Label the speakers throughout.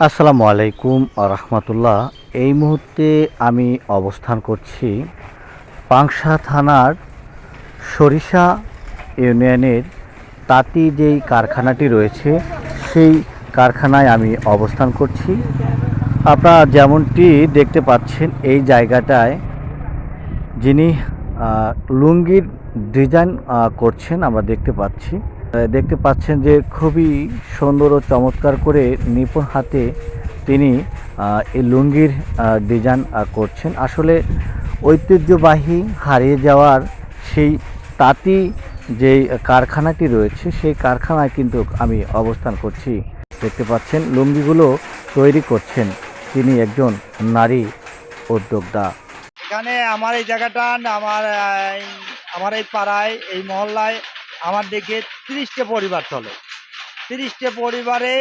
Speaker 1: আসসালামু আলাইকুম রহমতুল্লাহ। এই মুহূর্তে আমি অবস্থান করছি পাংশা থানার সরিষা ইউনিয়নের তাঁতি যেই কারখানাটি রয়েছে সেই কারখানায় আমি অবস্থান করছি। আপনারা যেমনটি দেখতে পাচ্ছেন এই জায়গাটায় যিনি লুঙ্গির ডিজাইন করছেন আমরা দেখতে পাচ্ছেন যে খুবই সুন্দর ও চমৎকার করে নিপুণ হাতে তিনি এই লুঙ্গির ডিজাইন করছেন। আসলে ঐতিহ্যবাহী হারিয়ে যাওয়ার সেই তাঁতি যেই কারখানাটি রয়েছে সেই কারখানায় কিন্তু আমি অবস্থান করছি। দেখতে পাচ্ছেন লুঙ্গিগুলো তৈরি করছেন তিনি একজন নারী উদ্যোক্তা।
Speaker 2: এখানে আমার এই জায়গাটা আমার এই পাড়ায় এই মহল্লায় আমার দিকে 30টা পরিবার চলে। 30টা পরিবারে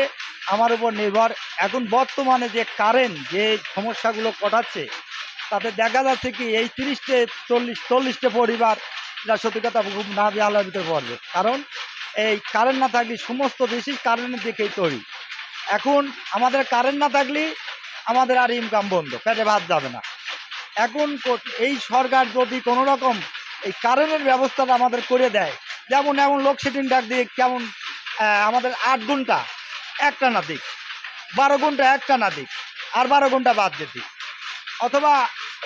Speaker 2: আমার উপর নির্ভর। এখন বর্তমানে যে কারেন্ট যে সমস্যাগুলো ঘটাচ্ছে তাতে দেখা যাচ্ছে কি এই 30টে 40টা পরিবার যা সত্যি কথা খুব নাজেহালের ভিতরে পড়বে। কারণ এই কারেন্ট না থাকলে সমস্ত দেশই কারেন্টের দিকেই তৈরি। এখন আমাদের কারেন্ট না থাকলে আমাদের আর ইনকাম বন্ধ, পেটে ভাত যাবে না। এখন এই সরকার যদি কোনো রকম এই কারেন্টের ব্যবস্থাটা আমাদের করে দেয়, যেমন এমন লোডশেডিং ডাক দিয়ে কেমন আমাদের 8 ঘন্টা একটা না দিক, 12 ঘন্টা একটা না দিক, আর 12 ঘন্টা বাদ দিয়ে দিক, অথবা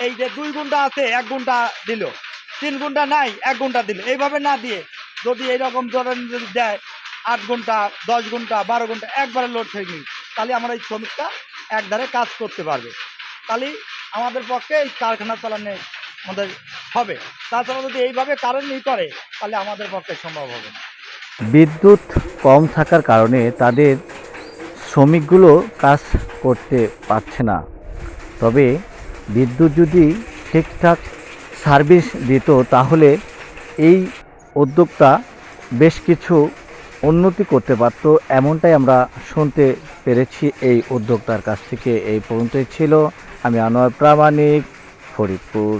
Speaker 2: এই যে 2 ঘন্টা আছে 1 ঘন্টা দিল, 3 ঘন্টা নাই 1 ঘন্টা দিল, এইভাবে না দিয়ে যদি এইরকম ধরেন যদি দেয় 8 ঘন্টা 10 ঘন্টা 12 ঘন্টা একবারে লোডশেডিং, তাহলে আমরা এই শ্রমিকটা একধারে কাজ করতে পারবে। তাহলে আমাদের পক্ষে এই কারখানা চালানো আমাদের হবে। তাছাড়া যদি এইভাবে কারেন্ট করে তাহলে আমাদের পক্ষে সম্ভব হবে না।
Speaker 1: বিদ্যুৎ কম থাকার কারণে তাদের শ্রমিকগুলো কাজ করতে পারছে না। তবে বিদ্যুৎ যদি ঠিকঠাক সার্ভিস দিত তাহলে এই উদ্যোক্তা বেশ কিছু উন্নতি করতে পারত, এমনটাই আমরা শুনতে পেরেছি এই উদ্যোক্তার কাছ থেকে। এই পর্যন্তই ছিল। আমি আনোয়ার প্রামাণিক, ফরিদপুর।